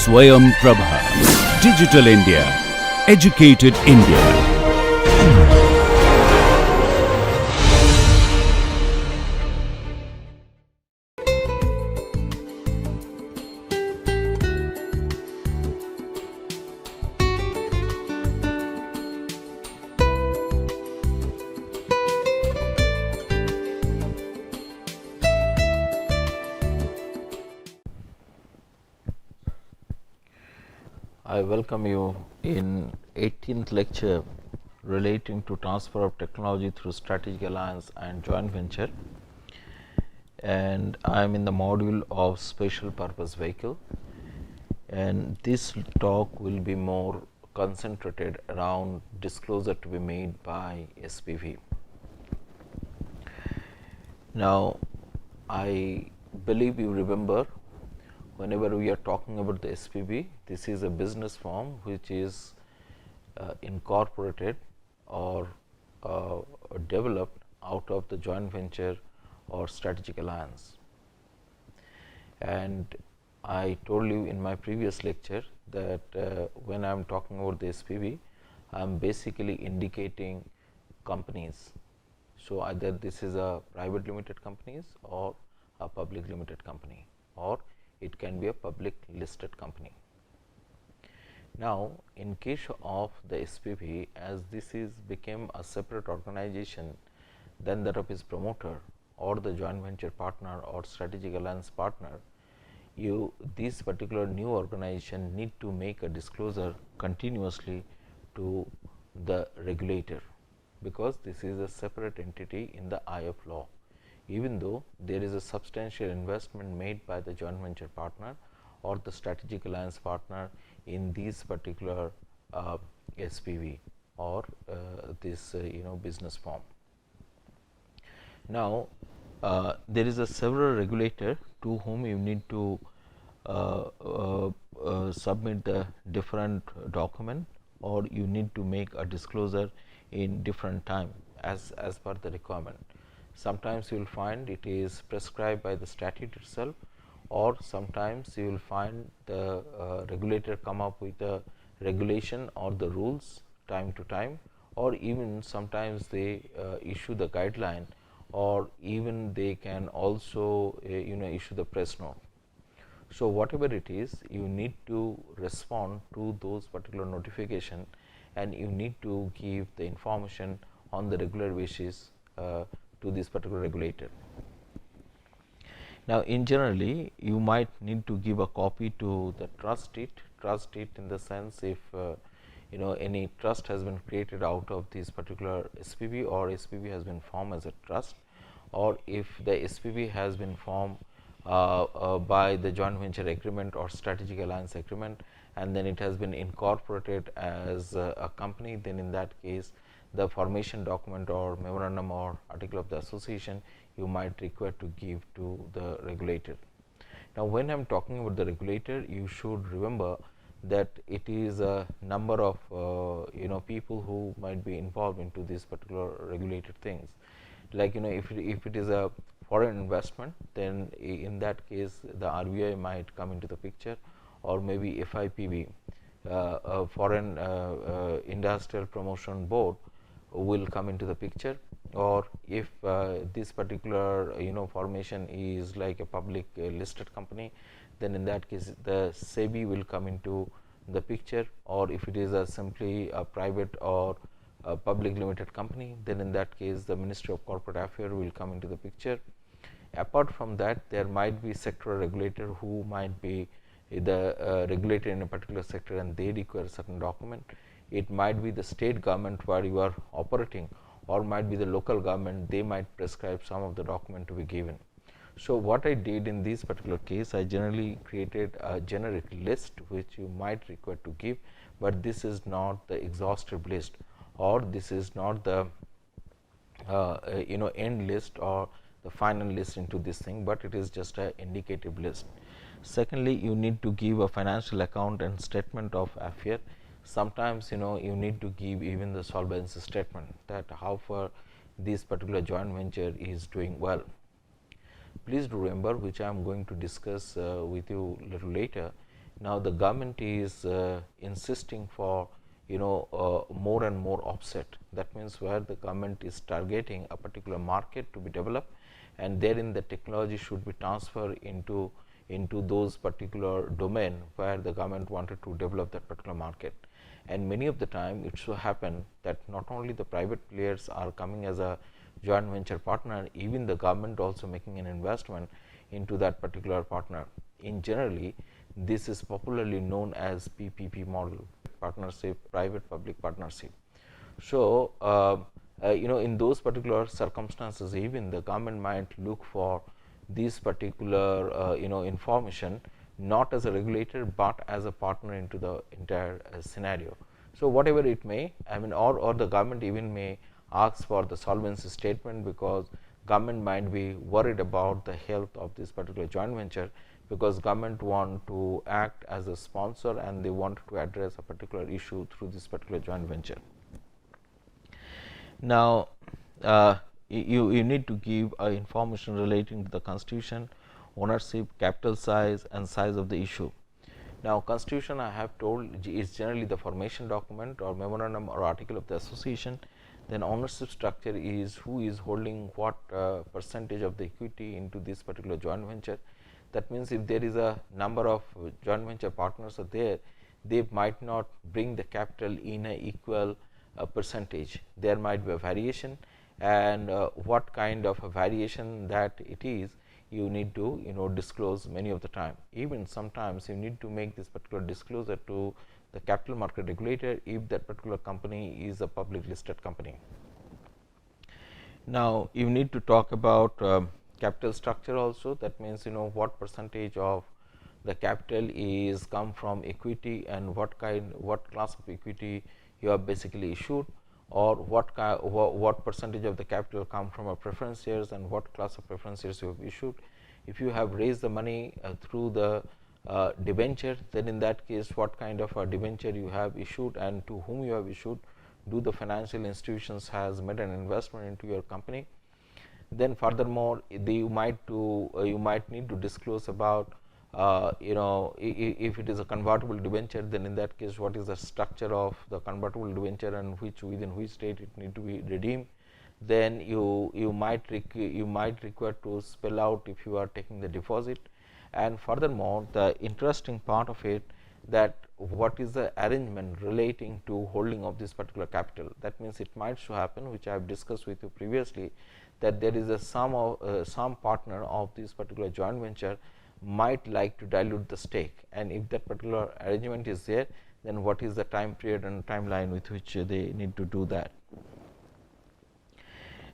Swayam Prabha. Digital India. Educated India. I welcome you in 18th lecture relating to transfer of technology through strategic alliance and joint venture, and I am in the module of special purpose vehicle, and this talk will be more concentrated around disclosure to be made by SPV. Now, I believe you remember, whenever we are talking about the SPV, this is a business form which is incorporated or developed out of the joint venture or strategic alliance. And I told you in my previous lecture that when I am talking about the SPV, I am basically indicating companies. So, either this is a private limited companies or a public limited company, or it can be a public listed company. Now, in case of the SPV, as this is became a separate organization than that of its promoter or the joint venture partner or strategic alliance partner, this particular new organization need to make a disclosure continuously to the regulator, because this is a separate entity in the eye of law. Even though there is a substantial investment made by the joint venture partner or the strategic alliance partner in these particular SPV or this business form. Now, there is a several regulator to whom you need to submit the different document, or you need to make a disclosure in different time as per the requirement. Sometimes you will find it is prescribed by the statute itself, or sometimes you will find the regulator come up with a regulation or the rules time to time, or even sometimes they issue the guideline, or even they can also issue the press note. So, whatever it is, you need to respond to those particular notification, and you need to give the information on the regular basis to this particular regulator. Now, in generally you might need to give a copy to the trustee in the sense, if any trust has been created out of this particular SPV, or SPV has been formed as a trust, or if the SPV has been formed by the joint venture agreement or strategic alliance agreement, and then it has been incorporated as a company, then in that case the formation document or memorandum or article of the association you might require to give to the regulator. Now, when I am talking about the regulator, you should remember that it is a number of people who might be involved into these particular regulated things. Like if it is a foreign investment, then in that case the RBI might come into the picture, or maybe FIPB, a foreign industrial promotion board will come into the picture, or if this particular formation is like a public listed company, then in that case the SEBI will come into the picture, or if it is a simply a private or a public limited company, then in that case the Ministry of Corporate Affairs will come into the picture. Apart from that, there might be sectoral regulator who might be the regulator in a particular sector, and they require certain document. It might be the state government where you are operating, or might be the local government, they might prescribe some of the document to be given. So, what I did in this particular case, I generally created a generic list which you might require to give, but this is not the exhaustive list, or this is not the end list or the final list into this thing, but it is just a indicative list. Secondly, you need to give a financial account and statement of affair. Sometimes you need to give even the solvency statement, that how far this particular joint venture is doing well. Please do remember, which I am going to discuss with you little later, Now, the government is insisting for more and more offset. That means where the government is targeting a particular market to be developed, and therein the technology should be transferred into those particular domain where the government wanted to develop that particular market. And many of the time it so happen that not only the private players are coming as a joint venture partner, even the government also making an investment into that particular partner. In generally, this is popularly known as PPP model, partnership, private public partnership. So, in those particular circumstances, even the government might look for this particular information not as a regulator, but as a partner into the entire scenario. So, whatever it may, I mean, or the government even may ask for the solvency statement, because government might be worried about the health of this particular joint venture, because government want to act as a sponsor and they want to address a particular issue through this particular joint venture. Now, you need to give information relating to the constitution, ownership, capital size and size of the issue. Now, constitution, I have told, is generally the formation document or memorandum or article of the association. Then ownership structure is who is holding what percentage of the equity into this particular joint venture. That means, if there is a number of joint venture partners are there, they might not bring the capital in a equal percentage. There might be a variation, and what kind of a variation that it is, you need to disclose many of the time. Even sometimes you need to make this particular disclosure to the capital market regulator if that particular company is a public listed company. Now, you need to talk about capital structure also. That means, what percentage of the capital is come from equity, and what class of equity you have basically issued, or what percentage of the capital come from a preference shares, and what class of preference shares you have issued. If you have raised the money through the debenture, then in that case what kind of a debenture you have issued and to whom you have issued. Do the financial institutions has made an investment into your company? Then furthermore, you might need to disclose about if it is a convertible debenture, then in that case what is the structure of the convertible debenture and within which date it need to be redeemed. Then you might require to spell out if you are taking the deposit. And furthermore, the interesting part of it, that what is the arrangement relating to holding of this particular capital. That means, it might so happen, which I have discussed with you previously, that there is a some partner of this particular joint venture might like to dilute the stake, and if that particular arrangement is there, then what is the time period and timeline with which they need to do that.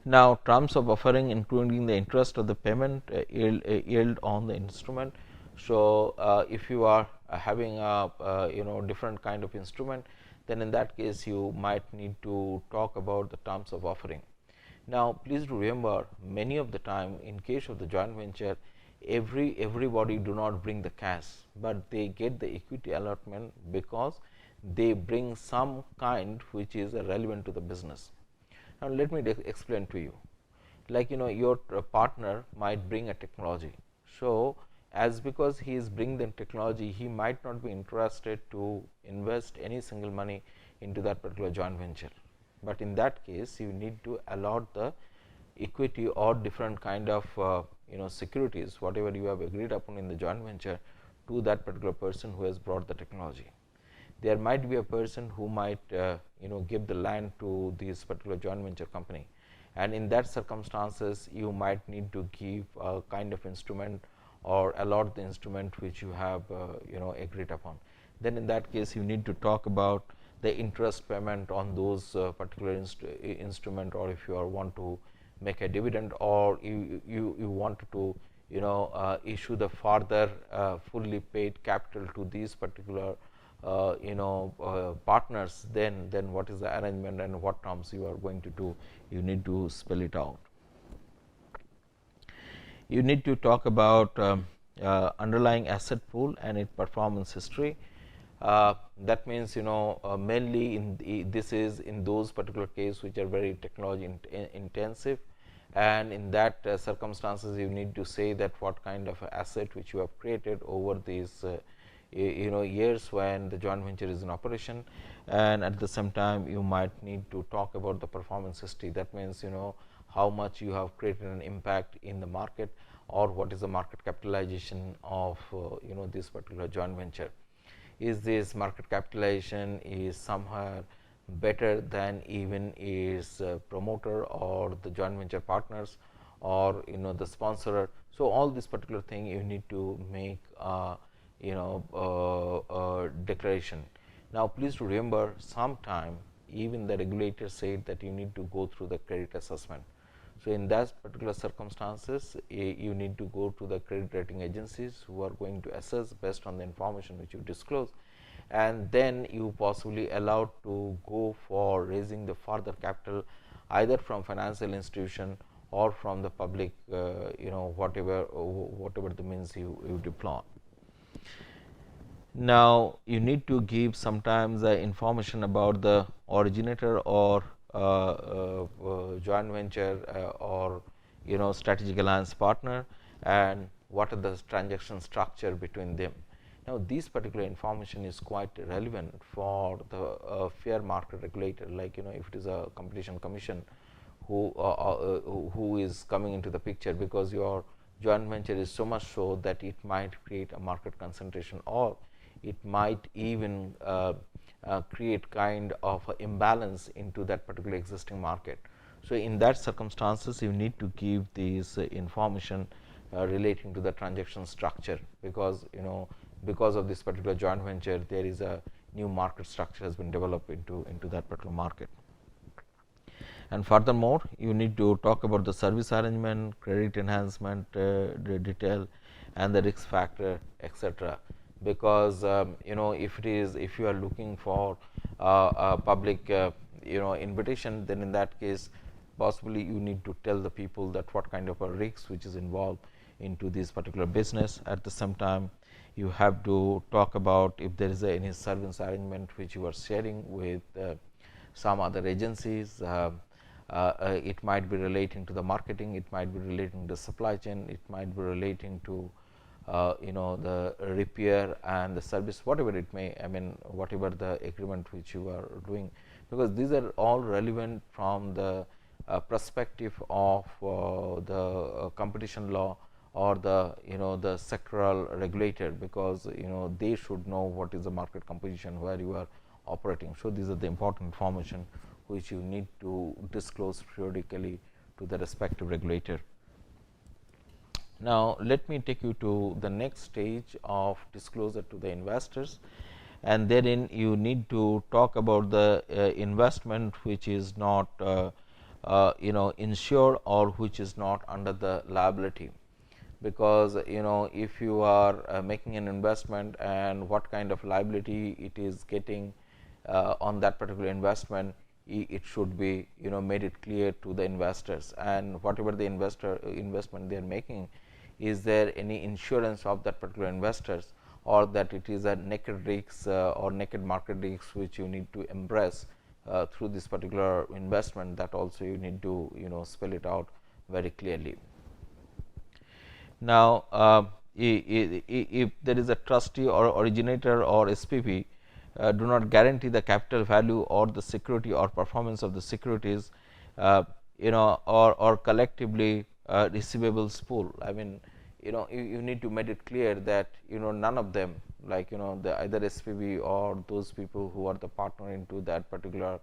Now, terms of offering, including the interest of the payment, yield on the instrument. So, if you are having a different kind of instrument, then in that case you might need to talk about the terms of offering. Now, please remember, many of the time in case of the joint venture, everybody do not bring the cash, but they get the equity allotment because they bring some kind which is relevant to the business. Now, let me explain to you, like your partner might bring a technology. So, as because he is bringing the technology, he might not be interested to invest any single money into that particular joint venture, but in that case you need to allot the equity or different kind of securities, whatever you have agreed upon in the joint venture, to that particular person who has brought the technology. There might be a person who might give the land to this particular joint venture company, and in that circumstances you might need to give a kind of instrument or allot the instrument which you have agreed upon. Then in that case you need to talk about the interest payment on those particular instrument, or if you want to make a dividend, or you want to issue the further fully paid capital to these particular partners, then what is the arrangement and what terms you are going to do, you need to spell it out. You need to talk about underlying asset pool and its performance history. That means mainly this is in those particular cases which are very technology intensive, and in that circumstances you need to say that what kind of asset which you have created over these years when the joint venture is in operation, and at the same time you might need to talk about the performance history. That means how much you have created an impact in the market, or what is the market capitalization of this particular joint venture. Is this market capitalization is somehow better than even its promoter or the joint venture partners, or the sponsor. So all this particular thing you need to make declaration. Now please to remember, sometime even the regulator said that you need to go through the credit assessment. So in that particular circumstances, you need to go to the credit rating agencies who are going to assess based on the information which you disclose, and then you possibly allowed to go for raising the further capital, either from financial institution or from the public, whatever the means you deploy. Now you need to give sometimes the information about the originator or joint venture or strategic alliance partner, and what are the transaction structure between them. Now this particular information is quite relevant for the fair market regulator, like if it is a competition commission who is coming into the picture, because your joint venture is so much so that it might create a market concentration, or it might even create kind of imbalance into that particular existing market. So in that circumstances, you need to give this information relating to the transaction structure, because because of this particular joint venture, there is a new market structure has been developed into that particular market. And furthermore, you need to talk about the service arrangement, credit enhancement detail, and the risk factor, etc. Because if you are looking for a public invitation, then in that case possibly you need to tell the people that what kind of a risk which is involved into this particular business. At the same time, you have to talk about if there is any service arrangement which you are sharing with some other agencies. It might be relating to the marketing, it might be relating to the supply chain, it might be relating to the repair and the service, whatever it may, whatever the agreement which you are doing, because these are all relevant from the perspective of the competition law or the the sectoral regulator, because they should know what is the market composition where you are operating. So these are the important information which you need to disclose periodically to the respective regulator. Now let me take you to the next stage of disclosure to the investors, and therein you need to talk about the investment which is not insured or which is not under the liability. Because if you are making an investment and what kind of liability it is getting on that particular investment, it should be made it clear to the investors, and whatever the investment they are making, is there any insurance of that particular investors, or that it is a naked risk or naked market risk which you need to embrace through this particular investment. That also you need to spell it out very clearly. Now if there is a trustee or originator or SPV do not guarantee the capital value or the security or performance of the securities, or collectively receivables pool. You need to make it clear that none of them, like the either SPV or those people who are the partner into that particular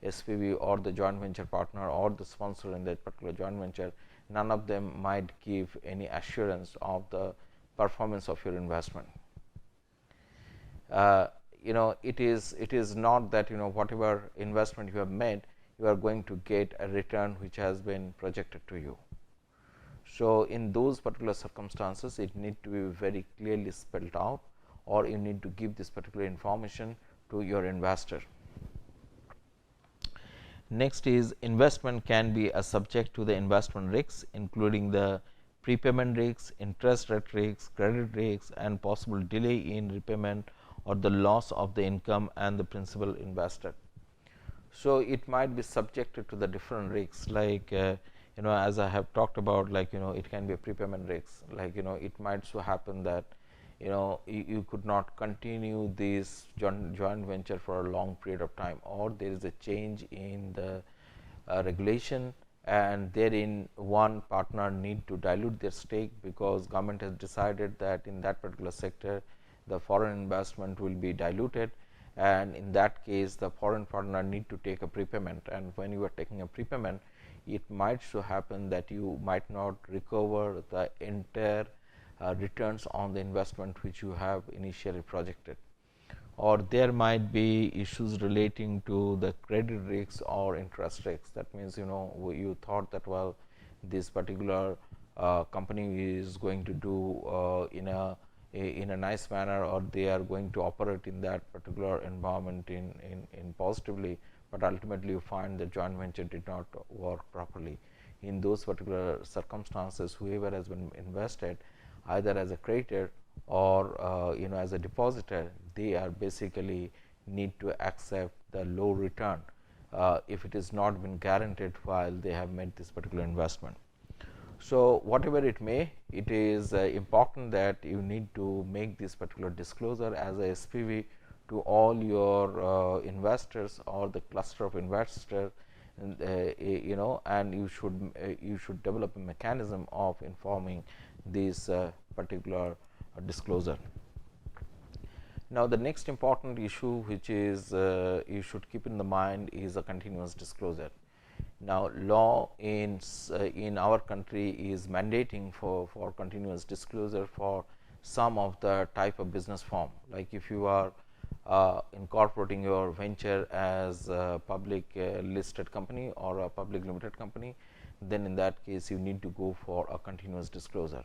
SPV, or the joint venture partner, or the sponsor in that particular joint venture, none of them might give any assurance of the performance of your investment. It is not that whatever investment you have made, you are going to get a return which has been projected to you. So in those particular circumstances, it need to be very clearly spelled out, or you need to give this particular information to your investor. Next is investment can be a subject to the investment risks, including the prepayment risks, interest rate risks, credit risks, and possible delay in repayment or the loss of the income and the principal invested. So it might be subjected to the different risks, like as I have talked about, like it can be a prepayment risk, like it might so happen that you could not continue this joint venture for a long period of time, or there is a change in the regulation, and therein one partner need to dilute their stake because government has decided that in that particular sector the foreign investment will be diluted, and in that case the foreign partner need to take a prepayment, and when you are taking a prepayment, it might so happen that you might not recover the entire returns on the investment which you have initially projected, or there might be issues relating to the credit risks or interest risks. That means, you thought that, well, this particular company is going to do in a nice manner, or they are going to operate in that particular environment in positively, but ultimately you find the joint venture did not work properly. In those particular circumstances, whoever has been invested either as a creditor or as a depositor, they are basically need to accept the low return if it is not been guaranteed while they have made this particular investment. So, whatever it may, it is important that you need to make this particular disclosure as a SPV to all your investors or the cluster of investors, and you should develop a mechanism of informing this particular disclosure. Now, the next important issue which is you should keep in the mind is a continuous disclosure. Now, law in our country is mandating for continuous disclosure for some of the type of business form, like if you are incorporating your venture as a public listed company or a public limited company, then in that case you need to go for a continuous disclosure.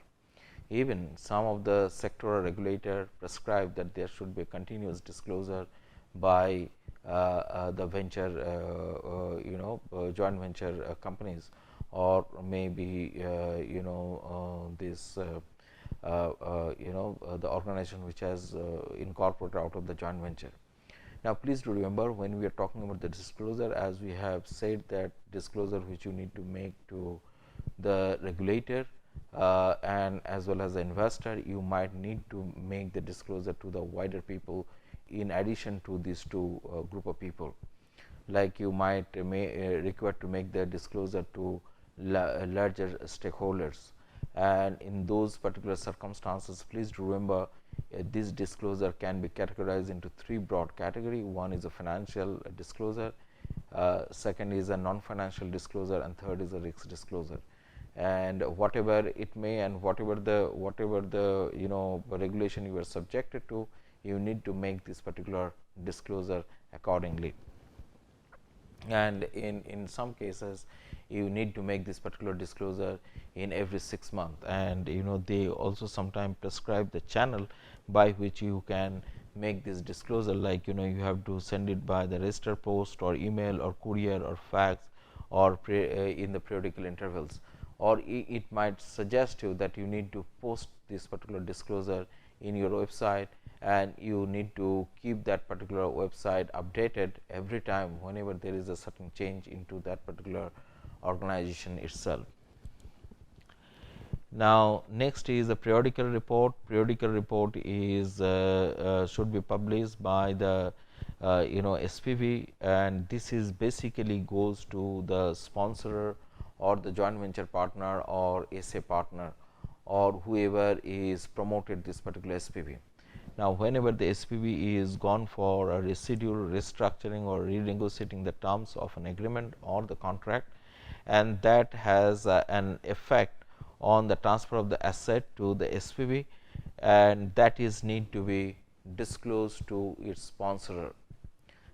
Even some of the sectoral regulator prescribe that there should be a continuous disclosure by the venture joint venture companies, or maybe this the organization which has incorporated out of the joint venture. Now, please do remember, when we are talking about the disclosure, as we have said, that disclosure which you need to make to the regulator and as well as the investor, you might need to make the disclosure to the wider people in addition to these two group of people. Like you might require to make the disclosure to larger stakeholders, and in those particular circumstances, please remember this disclosure can be categorized into three broad category. One is a financial disclosure, second is a non-financial disclosure, and third is a risk disclosure. And whatever it may, and whatever the regulation you are subjected to, you need to make this particular disclosure accordingly. And in some cases, you need to make this particular disclosure in every 6 months, and they also sometimes prescribe the channel by which you can make this disclosure, like you have to send it by the registered post or email or courier or fax, or in the periodical intervals, or it might suggest you that you need to post this particular disclosure in your website, and you need to keep that particular website updated every time whenever there is a certain change into that particular organization itself. Now, next is the periodical report. Periodical report is should be published by the SPV, and this is basically goes to the sponsor or the joint venture partner or SA partner, or whoever is promoted this particular SPV. Now, whenever the SPV is gone for a residual restructuring or renegotiating the terms of an agreement or the contract, and that has an effect on the transfer of the asset to the SPV, and that is need to be disclosed to its sponsor.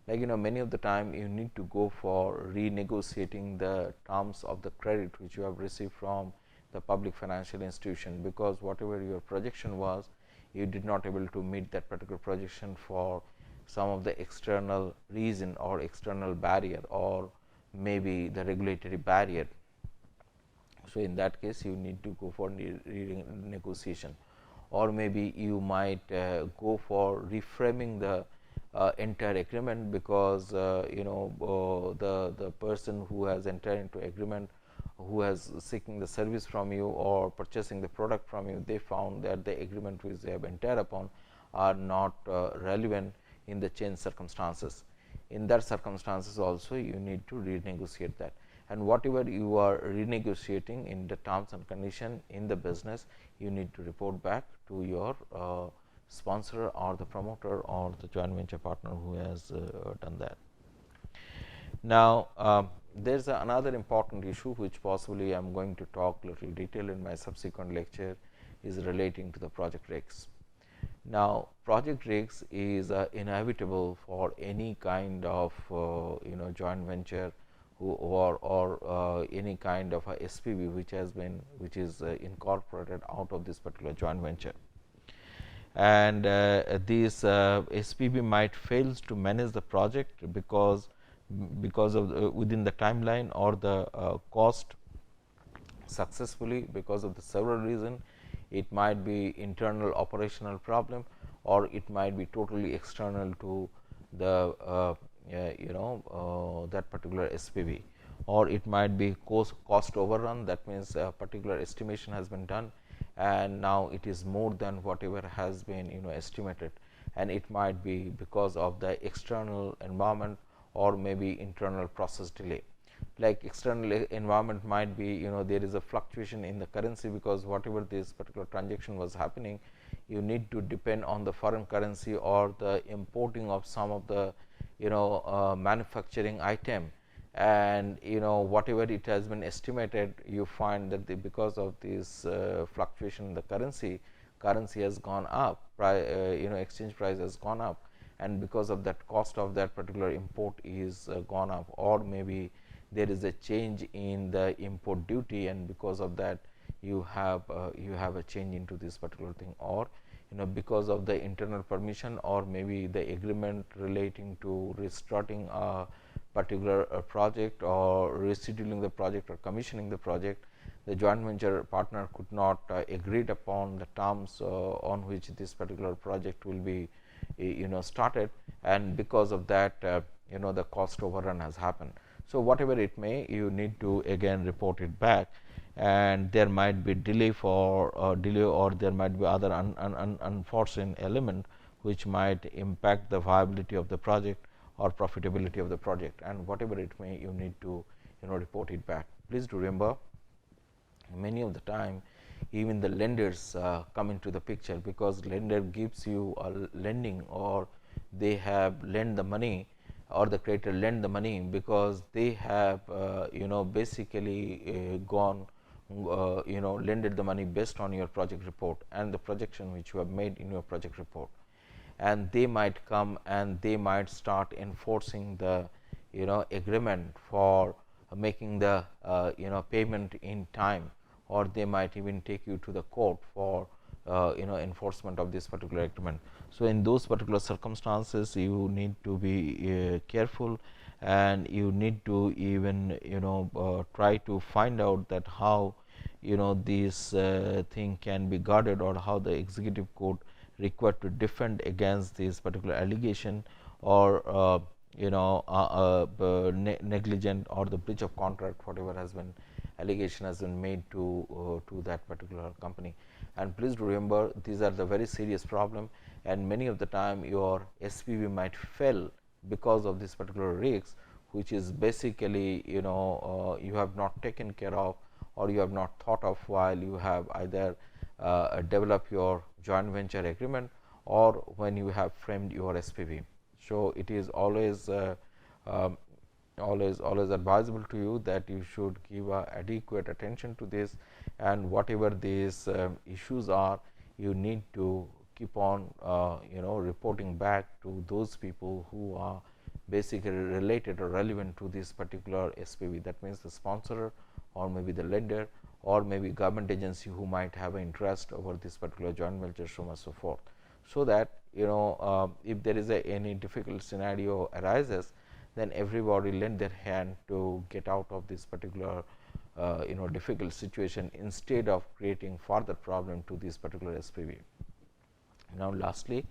Like many of the time you need to go for renegotiating the terms of the credit which you have received from the public financial institution, because whatever your projection was, you did not able to meet that particular projection for some of the external reason or external barrier, or maybe the regulatory barrier. So, in that case you need to go for renegotiation, or maybe you might go for reframing the entire agreement, because the person who has entered into agreement who has seeking the service from you or purchasing the product from you, they found that the agreement which they have entered upon are not relevant in the change circumstances. In that circumstances also you need to renegotiate that, and whatever you are renegotiating in the terms and condition in the business, you need to report back to your sponsor or the promoter or the joint venture partner who has done that. Now, there is another important issue which possibly I am going to talk little detail in my subsequent lecture, is relating to the project risks. Now, project risk is inevitable for any kind of joint venture or any kind of a SPV which is incorporated out of this particular joint venture. And this SPV might fails to manage the project because of within the timeline or the cost successfully, because of the several reasons. It might be internal operational problem, or it might be totally external to the that particular SPV, or it might be cost overrun. That means a particular estimation has been done and now it is more than whatever has been estimated, and it might be because of the external environment or maybe internal process delay. Like external environment might be there is a fluctuation in the currency, because whatever this particular transaction was happening, you need to depend on the foreign currency or the importing of some of the manufacturing item, and whatever it has been estimated, you find that because of this fluctuation in the currency has gone up, exchange price has gone up, and because of that cost of that particular import is gone up, or maybe there is a change in the import duty, and because of that you have a change into this particular thing, or because of the internal permission or maybe the agreement relating to restarting a particular project or rescheduling the project or commissioning the project, the joint venture partner could not agreed upon the terms on which this particular project will be started, and because of that the cost overrun has happened. So, whatever it may, you need to again report it back, and there might be delay or there might be other unforeseen element which might impact the viability of the project or profitability of the project, and whatever it may, you need to report it back. Please do remember, many of the time even the lenders come into the picture, because lender gives you a lending, or they have lent the money, or the creditor lend the money because they have basically gone lended the money based on your project report and the projection which you have made in your project report, and they might come and they might start enforcing the agreement for making the payment in time, or they might even take you to the court for enforcement of this particular agreement. So, in those particular circumstances, you need to be careful, and you need to even try to find out that how this thing can be guarded, or how the executive court required to defend against this particular allegation, or negligent or the breach of contract, whatever has been allegation has been made to that particular company. And please remember, these are the very serious problem, and many of the time your SPV might fail because of this particular risk, which is basically you have not taken care of, or you have not thought of while you have either developed your joint venture agreement or when you have framed your SPV. So, it is always always advisable to you that you should give adequate attention to this, and whatever these issues are, you need to keep on reporting back to those people who are basically related or relevant to this particular SPV. That means the sponsor, or maybe the lender, or maybe government agency who might have an interest over this particular joint venture, so on and so forth. So that if there is any difficult scenario arises, then everybody lend their hand to get out of this particular difficult situation, instead of creating further problem to this particular SPV. Now, lastly,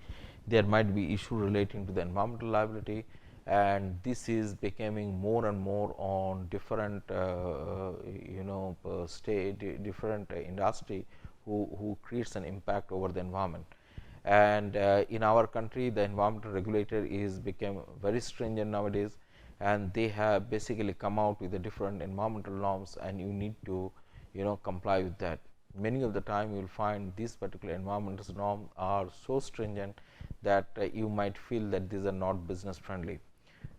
there might be issue relating to the environmental liability, and this is becoming more and more on different state, different industry who creates an impact over the environment. And in our country, the environmental regulator is become very stringent nowadays, and they have basically come out with the different environmental norms, and you need to comply with that. Many of the time you will find these particular environmental norms are so stringent that you might feel that these are not business friendly.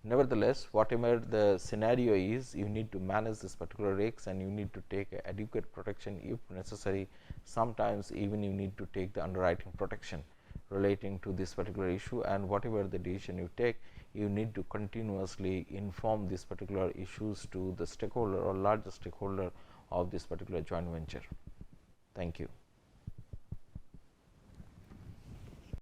Nevertheless, whatever the scenario is, you need to manage this particular risks, and you need to take adequate protection if necessary. Sometimes even you need to take the underwriting protection relating to this particular issue, and whatever the decision you take, you need to continuously inform these particular issues to the stakeholder or larger stakeholder of this particular joint venture. Thank you.